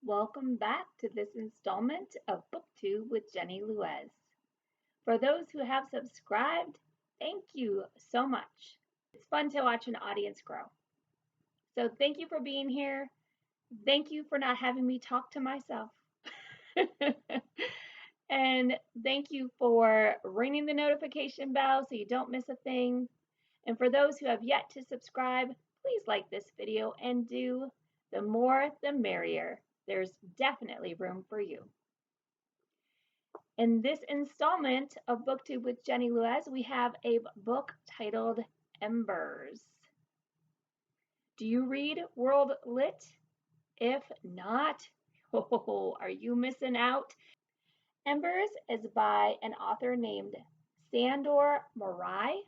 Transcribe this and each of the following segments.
Welcome back to this installment of BookTube with Jenny Luez. For those who have subscribed, thank you so much. It's fun to watch an audience grow. So thank you for being here. Thank you for not having me talk to myself. And thank you for ringing the notification bell so you don't miss a thing. And for those who have yet to subscribe, please like this video and do. The more the merrier. There's definitely room for you. In this installment of BookTube with Jenny Luez, we have a book titled Embers. Do you read World Lit? If not, are you missing out? Embers is by an author named Sandor Marai,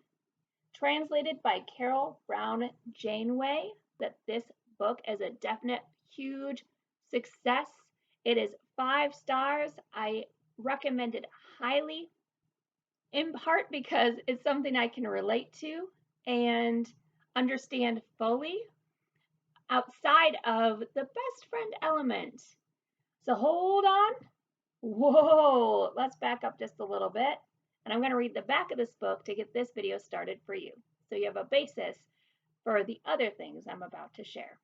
translated by Carol Brown Janeway. That this book is a definite huge success. It is 5 stars. I recommend it highly, in part because it's something I can relate to and understand fully outside of the best friend element. So hold on. Whoa, let's back up just a little bit. And I'm going to read the back of this book to get this video started for you, so you have a basis for the other things I'm about to share.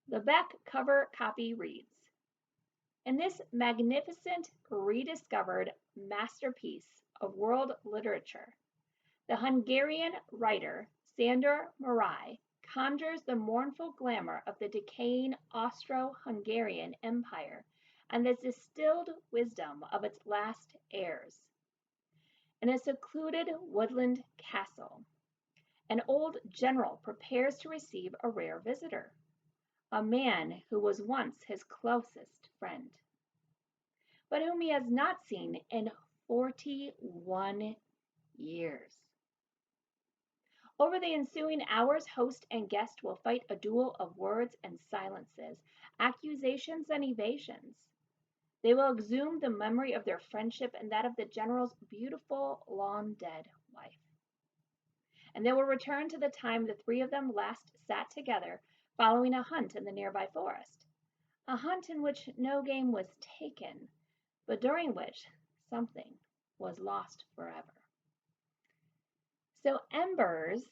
The back cover copy reads, "In this magnificent rediscovered masterpiece of world literature, the Hungarian writer Sandor Marai conjures the mournful glamour of the decaying Austro-Hungarian Empire and the distilled wisdom of its last heirs. In a secluded woodland castle, an old general prepares to receive a rare visitor, a man who was once his closest friend, but whom he has not seen in 41 years. Over the ensuing hours, host and guest will fight a duel of words and silences, accusations and evasions. They will exhume the memory of their friendship and that of the general's beautiful, long-dead wife. And they will return to the time the three of them last sat together following a hunt in the nearby forest, a hunt in which no game was taken, but during which something was lost forever." So Embers,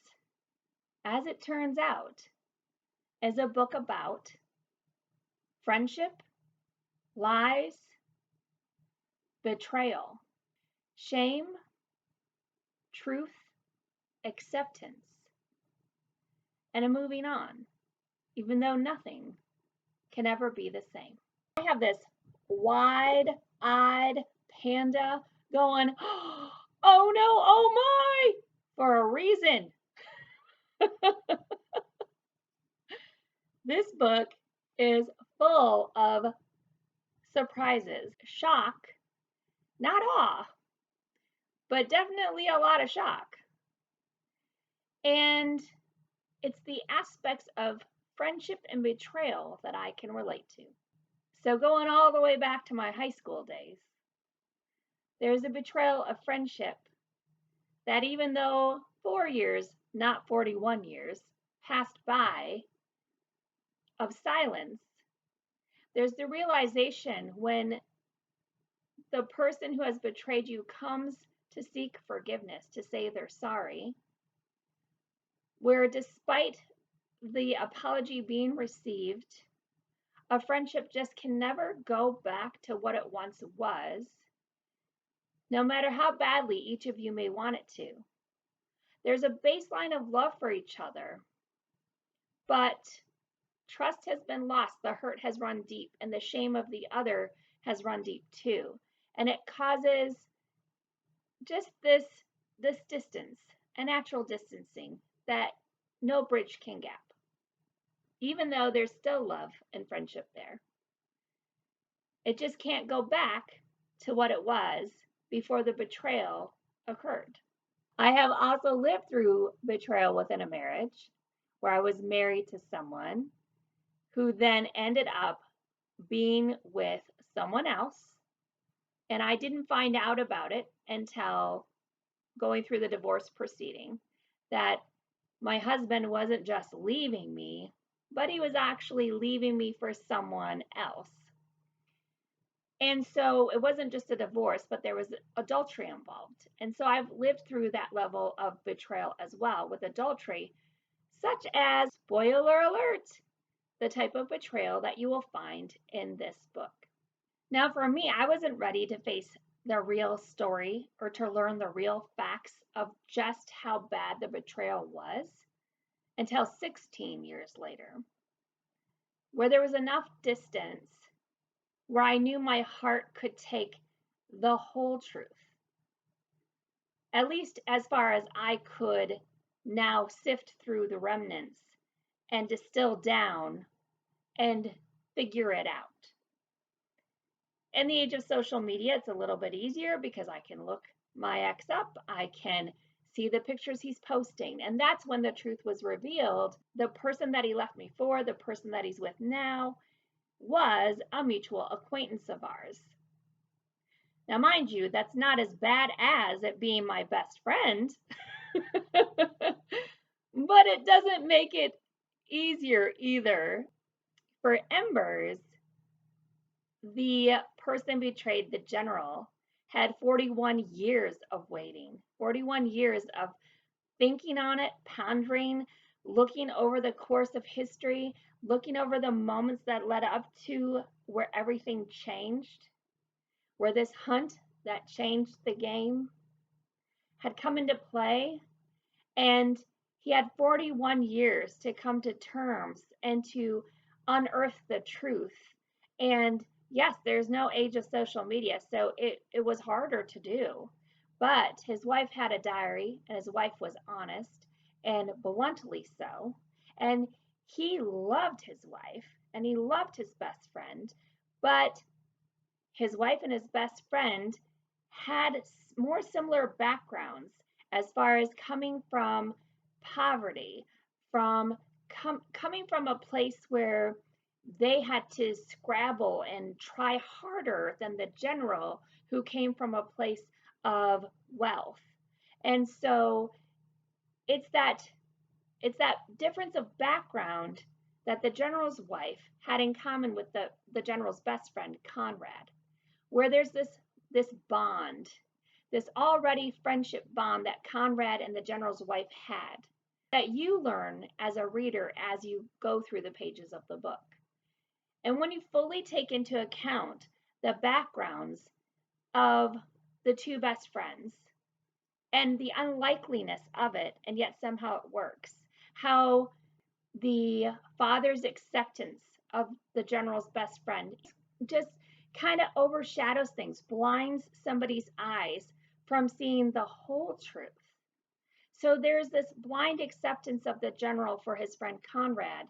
as it turns out, is a book about friendship, lies, betrayal, shame, truth, acceptance, and a moving on, even though nothing can ever be the same. I have this wide-eyed panda going, "Oh no, oh my," for a reason. This book is full of surprises, shock, not awe, but definitely a lot of shock. And it's the aspects of friendship and betrayal that I can relate to. So going all the way back to my high school days, there's a betrayal of friendship that even though 4 years, not 41 years, passed by of silence, there's the realization when the person who has betrayed you comes to seek forgiveness, to say they're sorry, where despite the apology being received, a friendship just can never go back to what it once was, no matter how badly each of you may want it to. There's a baseline of love for each other, but trust has been lost, the hurt has run deep, and the shame of the other has run deep too. And it causes just this distance, a natural distancing that no bridge can gap, even though there's still love and friendship there. It just can't go back to what it was before the betrayal occurred. I have also lived through betrayal within a marriage where I was married to someone who then ended up being with someone else, and I didn't find out about it until going through the divorce proceeding, that my husband wasn't just leaving me, but he was actually leaving me for someone else. And so it wasn't just a divorce, but there was adultery involved. And so I've lived through that level of betrayal as well with adultery, such as, spoiler alert, the type of betrayal that you will find in this book. Now, for me, I wasn't ready to face the real story or to learn the real facts of just how bad the betrayal was until 16 years later, where there was enough distance where I knew my heart could take the whole truth, at least as far as I could now sift through the remnants and distill down and figure it out. In the age of social media, it's a little bit easier because I can look my ex up, I can see the pictures he's posting, and that's when the truth was revealed. The person that he left me for, the person that he's with now, was a mutual acquaintance of ours. Now, mind you, that's not as bad as it being my best friend, but it doesn't make it easier either. For Embers, the person betrayed the general had 41 years of waiting, 41 years of thinking on it, pondering, looking over the course of history, looking over the moments that led up to where everything changed, where this hunt that changed the game had come into play. And he had 41 years to come to terms and to unearth the truth. And yes, there's no age of social media, so it was harder to do. But his wife had a diary, and his wife was honest, and bluntly so. And he loved his wife, and he loved his best friend. But his wife and his best friend had more similar backgrounds as far as coming from poverty, from coming from a place where they had to scrabble and try harder than the general who came from a place of wealth. And so it's that difference of background that the general's wife had in common with the general's best friend, Conrad, where there's this bond, this already friendship bond that Conrad and the general's wife had, that you learn as a reader as you go through the pages of the book. And when you fully take into account the backgrounds of the two best friends and the unlikeliness of it, and yet somehow it works, how the father's acceptance of the general's best friend just kind of overshadows things, blinds somebody's eyes from seeing the whole truth. So there's this blind acceptance of the general for his friend Conrad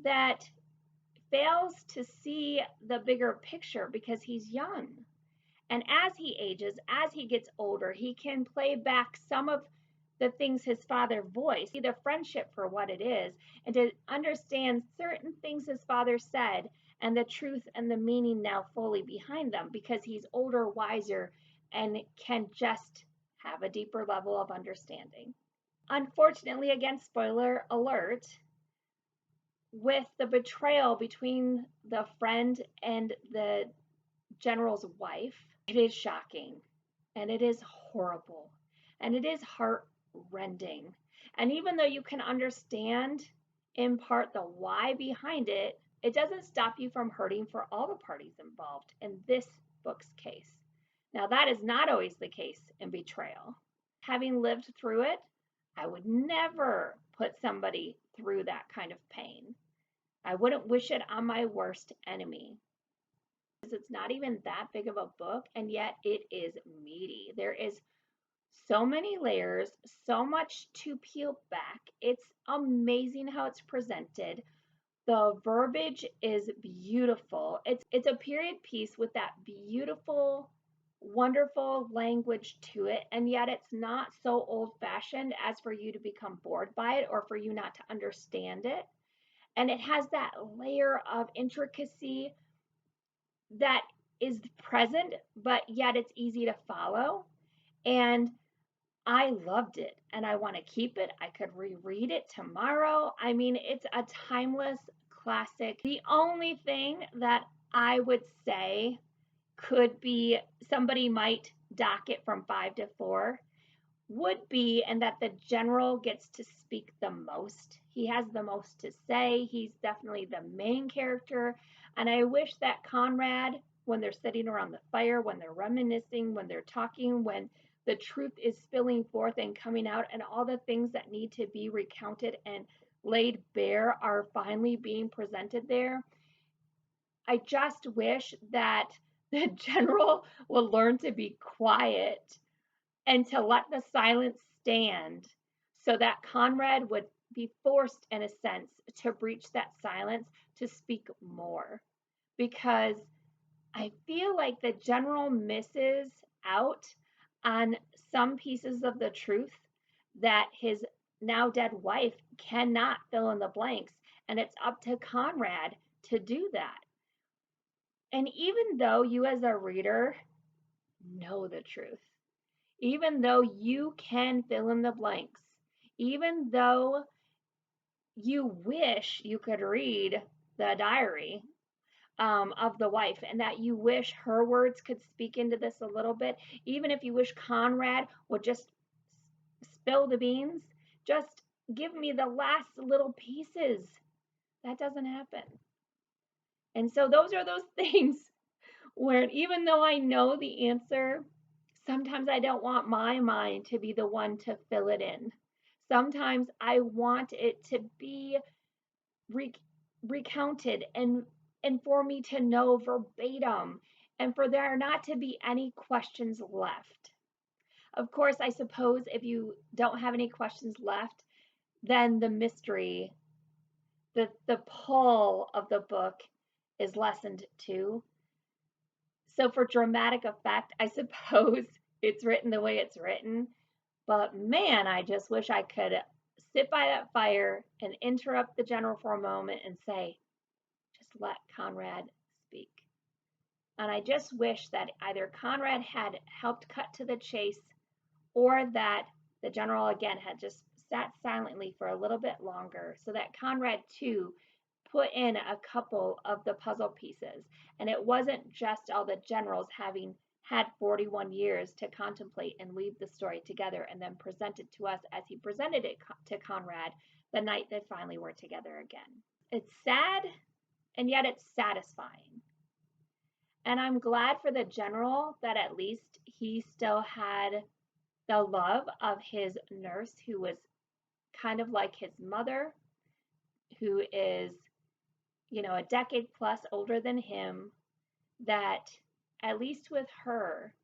that fails to see the bigger picture because he's young. And as he ages, as he gets older, he can play back some of the things his father voiced, see the friendship for what it is, and to understand certain things his father said and the truth and the meaning now fully behind them because he's older, wiser, and can just have a deeper level of understanding. Unfortunately, again, spoiler alert, with the betrayal between the friend and the general's wife, it is shocking and it is horrible and it is heart-rending. And even though you can understand in part the why behind it, it doesn't stop you from hurting for all the parties involved in this book's case. Now, that is not always the case in betrayal. Having lived through it, I would never put somebody through that kind of pain. I wouldn't wish it on my worst enemy. It's not even that big of a book, and yet it is meaty. There is so many layers, so much to peel back. It's amazing how it's presented. The verbiage is beautiful. It's a period piece with that beautiful, wonderful language to it, and yet it's not so old-fashioned as for you to become bored by it or for you not to understand it. And it has that layer of intricacy that is present, but yet it's easy to follow. And I loved it and I want to keep it. I could reread it tomorrow. I mean, it's a timeless classic. The only thing that I would say could be somebody might dock it from 5 to 4 would be, and that the general gets to speak the most. He has the most to say. He's definitely the main character. And I wish that Conrad, when they're sitting around the fire, when they're reminiscing, when they're talking, when the truth is spilling forth and coming out, and all the things that need to be recounted and laid bare are finally being presented there. I just wish that the general will learn to be quiet and to let the silence stand so that Conrad would be forced, in a sense, to breach that silence to speak more. Because I feel like the general misses out on some pieces of the truth that his now dead wife cannot fill in the blanks. And it's up to Conrad to do that. And even though you, as a reader, know the truth, even though you can fill in the blanks, even though you wish you could read the diary of the wife and that you wish her words could speak into this a little bit, even if you wish Conrad would just spill the beans, just give me the last little pieces. That doesn't happen. And so those are those things where even though I know the answer, sometimes I don't want my mind to be the one to fill it in. Sometimes I want it to be recounted and for me to know verbatim and for there not to be any questions left. Of course, I suppose if you don't have any questions left, then the mystery, the pull of the book is lessened too. So for dramatic effect, I suppose it's written the way it's written. But man, I just wish I could sit by that fire and interrupt the general for a moment and say, just let Conrad speak. And I just wish that either Conrad had helped cut to the chase or that the general again had just sat silently for a little bit longer so that Conrad too put in a couple of the puzzle pieces. And it wasn't just all the generals having had 41 years to contemplate and weave the story together and then present it to us as he presented it to Conrad the night they finally were together again. It's sad and yet it's satisfying. And I'm glad for the general that at least he still had the love of his nurse, who was kind of like his mother, who is, a decade plus older than him, that at least with her,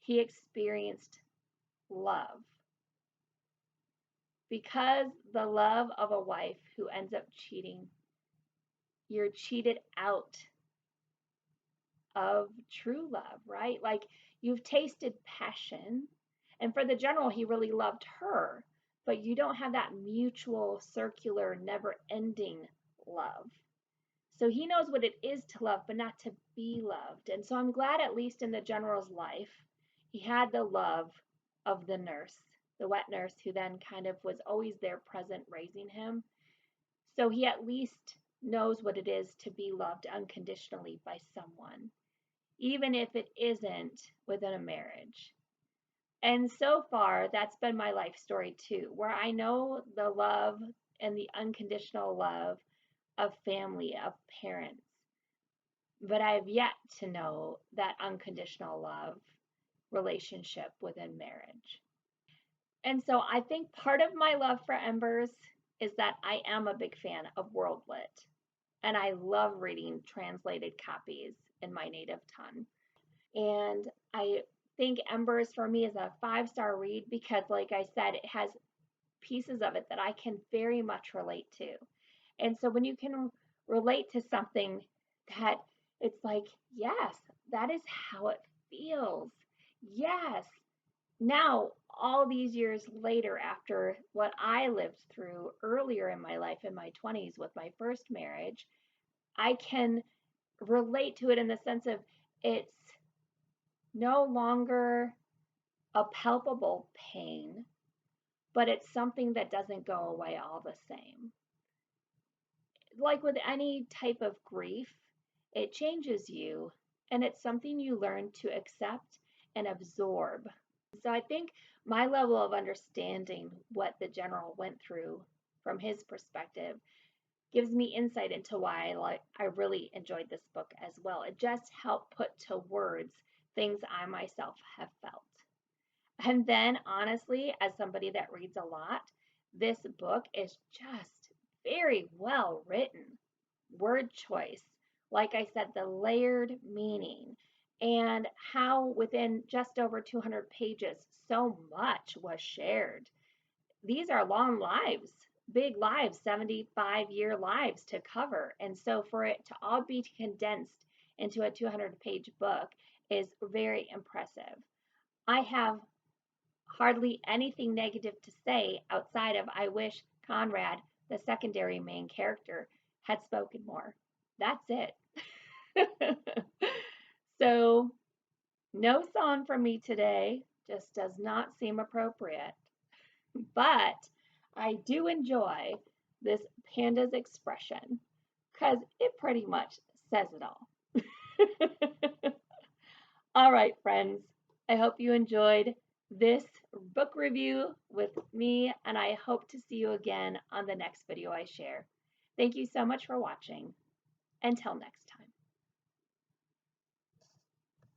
he experienced love. Because the love of a wife who ends up cheating, you're cheated out of true love, right? Like you've tasted passion. And for the general, he really loved her, but you don't have that mutual, circular, never ending love. So he knows what it is to love, but not to be loved. And so I'm glad, at least in the general's life, he had the love of the nurse, the wet nurse, who then kind of was always there present, raising him. So he at least knows what it is to be loved unconditionally by someone, even if it isn't within a marriage. And so far, that's been my life story too, where I know the love and the unconditional love of family, of parents, but I have yet to know that unconditional love relationship within marriage. And so I think part of my love for Embers is that I am a big fan of World Lit, and I love reading translated copies in my native tongue. And I think Embers for me is a 5-star read because, like I said, it has pieces of it that I can very much relate to. And so when you can relate to something that it's like, yes, that is how it feels. Yes. Now, all these years later, after what I lived through earlier in my life in my 20s with my first marriage, I can relate to it in the sense of it's no longer a palpable pain, but it's something that doesn't go away all the same. Like with any type of grief, it changes you, and it's something you learn to accept and absorb. So I think my level of understanding what the general went through from his perspective gives me insight into why I really enjoyed this book as well. It just helped put to words things I myself have felt. And then honestly, as somebody that reads a lot, this book is just very well written. Word choice, like I said, the layered meaning, and how within just over 200 pages, so much was shared. These are long lives, big lives, 75-year lives to cover. And so for it to all be condensed into a 200-page book is very impressive. I have hardly anything negative to say outside of I wish Conrad, the secondary main character, had spoken more. That's it. So, no song from me today, just does not seem appropriate. But I do enjoy this panda's expression because it pretty much says it all. All right, friends, I hope you enjoyed this book review with me, and I hope to see you again on the next video I share. Thank you so much for watching. Until next time.